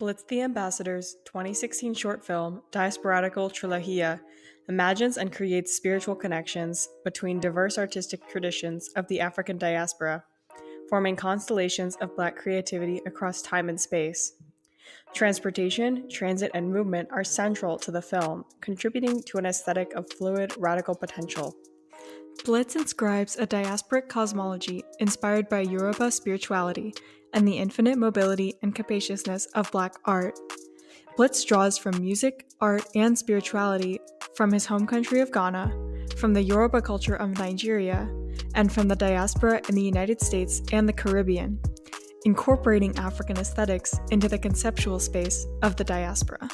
Blitz The Ambassador's 2016 short film, Diasporadical Trilogía, imagines and creates spiritual connections between diverse artistic traditions of the African diaspora, forming constellations of Black creativity across time and space. Transportation, transit, and movement are central to the film, contributing to an aesthetic of fluid, radical potential. Blitz inscribes a diasporic cosmology inspired by Yoruba spirituality and the infinite mobility and capaciousness of Black art. Blitz draws from music, art, and spirituality from his home country of Ghana, from the Yoruba culture of Nigeria, and from the diaspora in the United States and the Caribbean, incorporating African aesthetics into the conceptual space of the diaspora.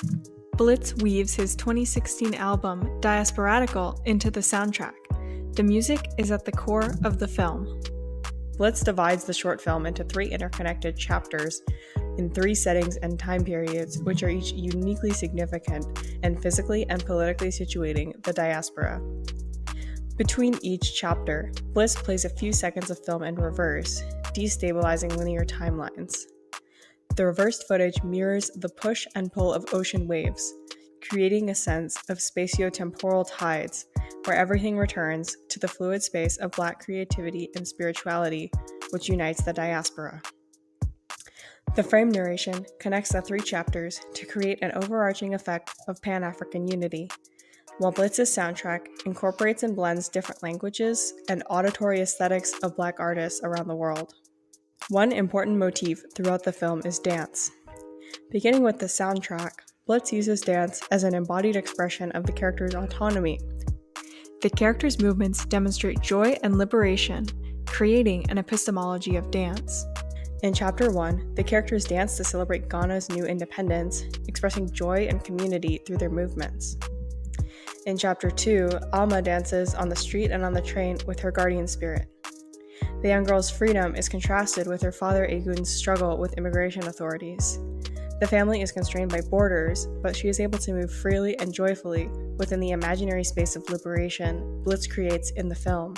Blitz weaves his 2016 album, Diasporadical, into the soundtrack. The music is at the core of the film. Blitz divides the short film into 3 interconnected chapters in 3 settings and time periods, which are each uniquely significant and physically and politically situating the diaspora. Between each chapter, Blitz plays a few seconds of film in reverse, destabilizing linear timelines. The reversed footage mirrors the push and pull of ocean waves, creating a sense of spatio-temporal tides where everything returns to the fluid space of Black creativity and spirituality, which unites the diaspora. The frame narration connects the 3 chapters to create an overarching effect of Pan-African unity, while Blitz's soundtrack incorporates and blends different languages and auditory aesthetics of Black artists around the world. One important motif throughout the film is dance. Beginning with the soundtrack, Blitz uses dance as an embodied expression of the character's autonomy. The character's movements demonstrate joy and liberation, creating an epistemology of dance. In Chapter 1, the characters dance to celebrate Ghana's new independence, expressing joy and community through their movements. In Chapter 2, Alma dances on the street and on the train with her guardian spirit. The young girl's freedom is contrasted with her father Egun's struggle with immigration authorities. The family is constrained by borders, but she is able to move freely and joyfully within the imaginary space of liberation Blitz creates in the film.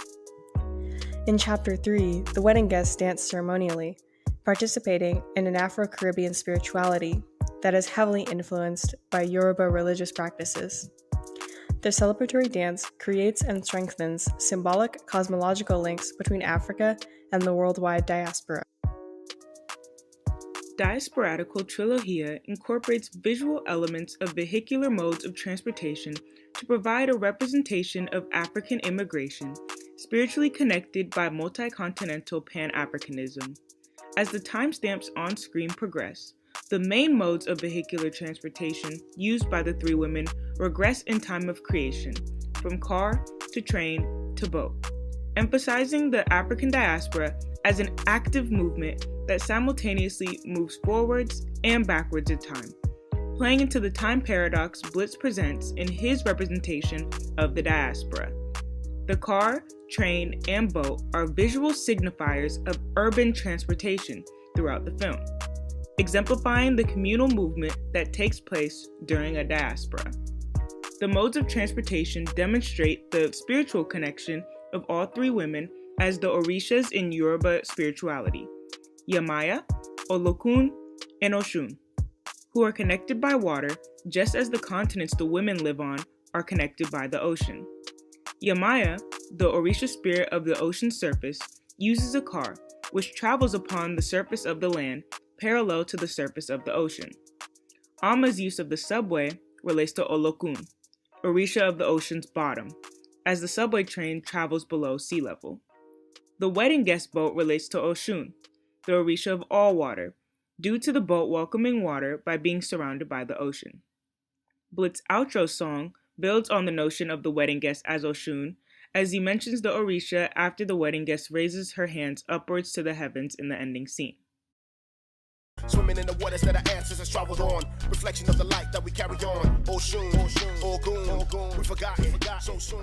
In Chapter 3, the wedding guests dance ceremonially, participating in an Afro-Caribbean spirituality that is heavily influenced by Yoruba religious practices. The celebratory dance creates and strengthens symbolic cosmological links between Africa and the worldwide diaspora. Diasporadical Trilogía incorporates visual elements of vehicular modes of transportation to provide a representation of African immigration, spiritually connected by multi-continental Pan-Africanism. As the timestamps on screen progress, the main modes of vehicular transportation used by the 3 women regress in time of creation, from car to train to boat, emphasizing the African diaspora as an active movement that simultaneously moves forwards and backwards in time, playing into the time paradox Blitz presents in his representation of the diaspora. The car, train, and boat are visual signifiers of urban transportation throughout the film, exemplifying the communal movement that takes place during a diaspora. The modes of transportation demonstrate the spiritual connection of all 3 women as the Orishas in Yoruba spirituality, Yamaya, Olokun, and Oshun, who are connected by water just as the continents the women live on are connected by the ocean. Yamaya, the Orisha spirit of the ocean surface, uses a car which travels upon the surface of the land parallel to the surface of the ocean. Alma's use of the subway relates to Olokun, Orisha of the ocean's bottom, as the subway train travels below sea level. The wedding guest boat relates to Oshun, the Orisha of all water, due to the boat welcoming water by being surrounded by the ocean. Blitz's outro song builds on the notion of the wedding guest as Oshun, as he mentions the Orisha after the wedding guest raises her hands upwards to the heavens in the ending scene. Swimming in the waters that our ancestors traveled on, reflection of the light that we carry on. Oshun, Ogun, we forgot so soon.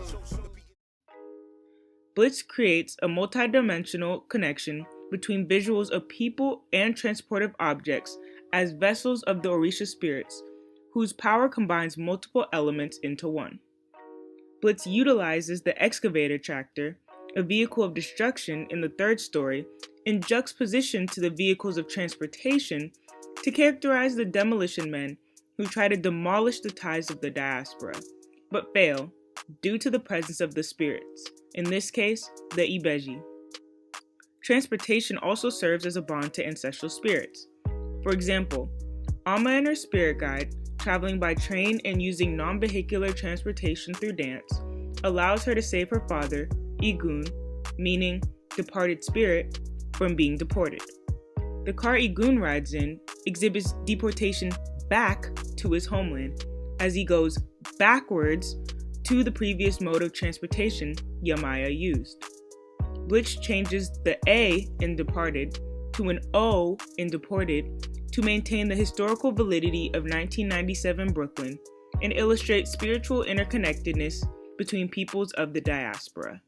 Blitz creates a multidimensional connection between visuals of people and transportive objects as vessels of the Orisha spirits, whose power combines multiple elements into one. Blitz utilizes the excavator tractor, a vehicle of destruction in the 3rd story, in juxtaposition to the vehicles of transportation to characterize the demolition men who try to demolish the ties of the diaspora, but fail due to the presence of the spirits, in this case, the Ibeji. Transportation also serves as a bond to ancestral spirits. For example, Amma and her spirit guide, traveling by train and using non-vehicular transportation through dance, allows her to save her father, Igun, meaning departed spirit, from being deported. The car Igun rides in exhibits deportation back to his homeland, as he goes backwards to the previous mode of transportation Yamaya used. Blitz changes the A in departed to an O in deported to maintain the historical validity of 1997 Brooklyn and illustrate spiritual interconnectedness between peoples of the diaspora.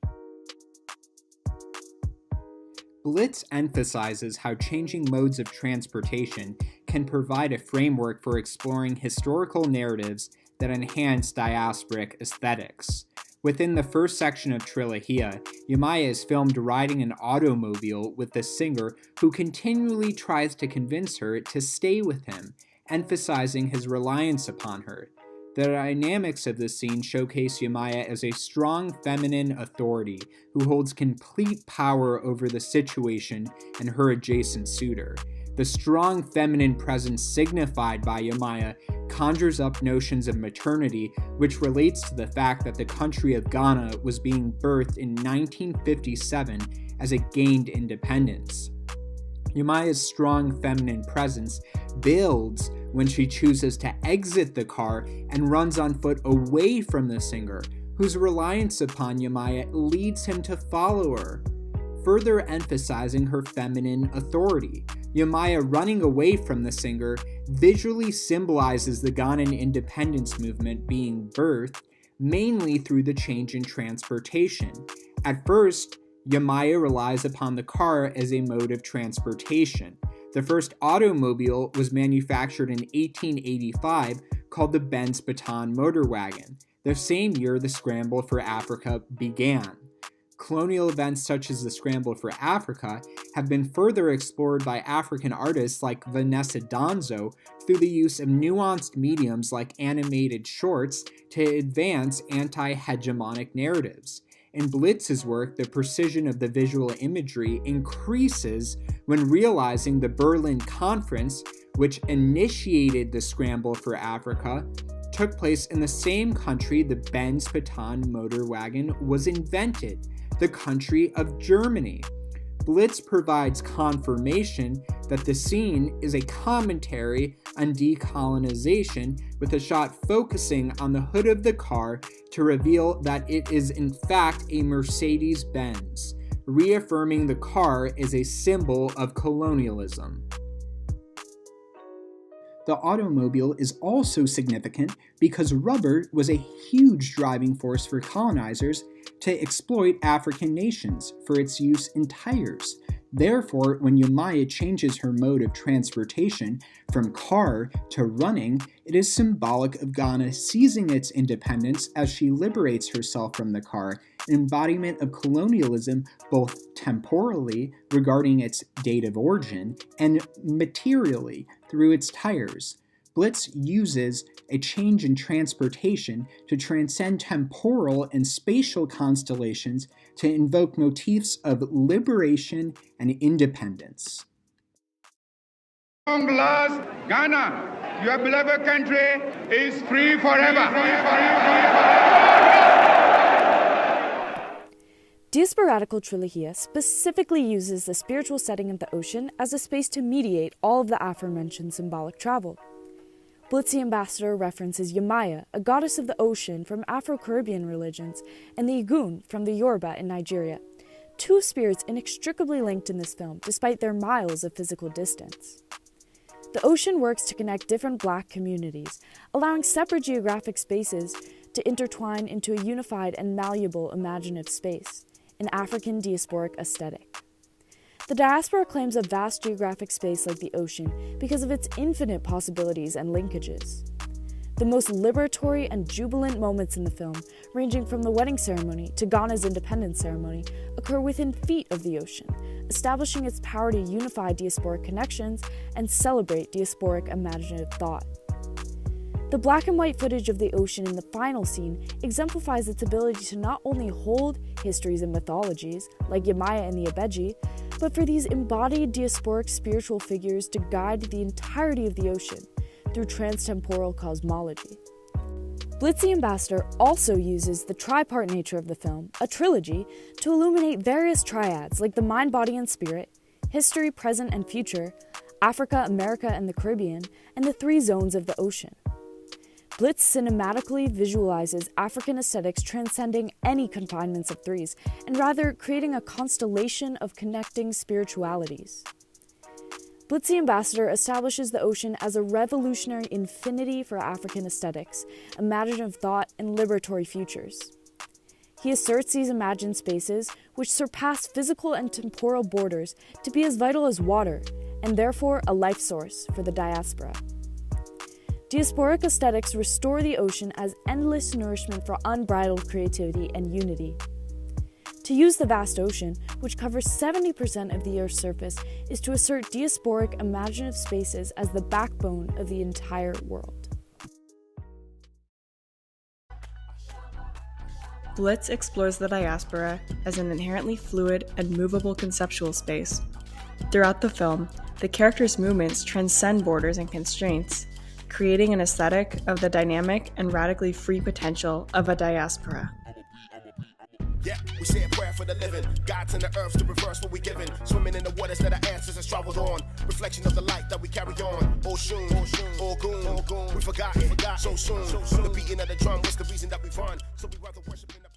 Blitz emphasizes how changing modes of transportation can provide a framework for exploring historical narratives that enhance diasporic aesthetics. Within the first section of Trilogia, Yamaya is filmed riding an automobile with the singer who continually tries to convince her to stay with him, emphasizing his reliance upon her. The dynamics of this scene showcase Yamaya as a strong feminine authority who holds complete power over the situation and her adjacent suitor. The strong feminine presence signified by Yamaya conjures up notions of maternity, which relates to the fact that the country of Ghana was being birthed in 1957 as it gained independence. Yamaya's strong feminine presence builds when she chooses to exit the car and runs on foot away from the singer, whose reliance upon Yamaya leads him to follow her, further emphasizing her feminine authority. Yamaya running away from the singer visually symbolizes the Ghanaian independence movement being birthed, mainly through the change in transportation. At first, Yamaya relies upon the car as a mode of transportation. The first automobile was manufactured in 1885, called the Benz Baton Motor Wagon. The same year, the Scramble for Africa began. Colonial events such as the Scramble for Africa have been further explored by African artists like Vanessa Donzo through the use of nuanced mediums like animated shorts to advance anti-hegemonic narratives. In Blitz's work, the precision of the visual imagery increases when realizing the Berlin Conference, which initiated the Scramble for Africa, took place in the same country the Benz Baton Motor Wagon was invented, the country of Germany. Blitz provides confirmation that the scene is a commentary on decolonization, with a shot focusing on the hood of the car to reveal that it is in fact a Mercedes-Benz, reaffirming the car as a symbol of colonialism. The automobile is also significant because rubber was a huge driving force for colonizers to exploit African nations for its use in tires. Therefore, when Yamaya changes her mode of transportation from car to running, it is symbolic of Ghana seizing its independence as she liberates herself from the car, an embodiment of colonialism both temporally, regarding its date of origin, and materially, through its tires. Blitz uses a change in transportation to transcend temporal and spatial constellations to invoke motifs of liberation and independence. Long last, Ghana, your beloved country, is free forever. Diasporadical Trilogía specifically uses the spiritual setting of the ocean as a space to mediate all of the aforementioned symbolic travel. Blitz The Ambassador references Yamaya, a goddess of the ocean from Afro-Caribbean religions, and the Igun from the Yoruba in Nigeria, two spirits inextricably linked in this film despite their miles of physical distance. The ocean works to connect different Black communities, allowing separate geographic spaces to intertwine into a unified and malleable imaginative space, an African diasporic aesthetic. The diaspora claims a vast geographic space like the ocean because of its infinite possibilities and linkages. The most liberatory and jubilant moments in the film, ranging from the wedding ceremony to Ghana's independence ceremony, occur within feet of the ocean, establishing its power to unify diasporic connections and celebrate diasporic imaginative thought. The black and white footage of the ocean in the final scene exemplifies its ability to not only hold histories and mythologies, like Yamaya and the Abeji, but for these embodied diasporic spiritual figures to guide the entirety of the ocean through transtemporal cosmology. Blitz The Ambassador also uses the tripart nature of the film, a trilogy, to illuminate various triads like the mind, body, and spirit, history, present, and future, Africa, America, and the Caribbean, and the three zones of the ocean. Blitz cinematically visualizes African aesthetics transcending any confinements of threes, and rather creating a constellation of connecting spiritualities. Blitz The Ambassador establishes the ocean as a revolutionary infinity for African aesthetics, imaginative thought, and liberatory futures. He asserts these imagined spaces, which surpass physical and temporal borders, to be as vital as water, and therefore a life source for the diaspora. Diasporic aesthetics restore the ocean as endless nourishment for unbridled creativity and unity. To use the vast ocean, which covers 70% of the Earth's surface, is to assert diasporic imaginative spaces as the backbone of the entire world. Blitz explores the diaspora as an inherently fluid and movable conceptual space. Throughout the film, the characters' movements transcend borders and constraints, creating an aesthetic of the dynamic and radically free potential of a diaspora. Yeah, we say a prayer for the living. God's in the earth to reverse what we given. Swimming in the waters that our ancestors traveled on. Reflection of the light that we carry on. Oshun, Ogun, we forgot so soon. The beating of the drum was the reason that we run. So we rather worship in the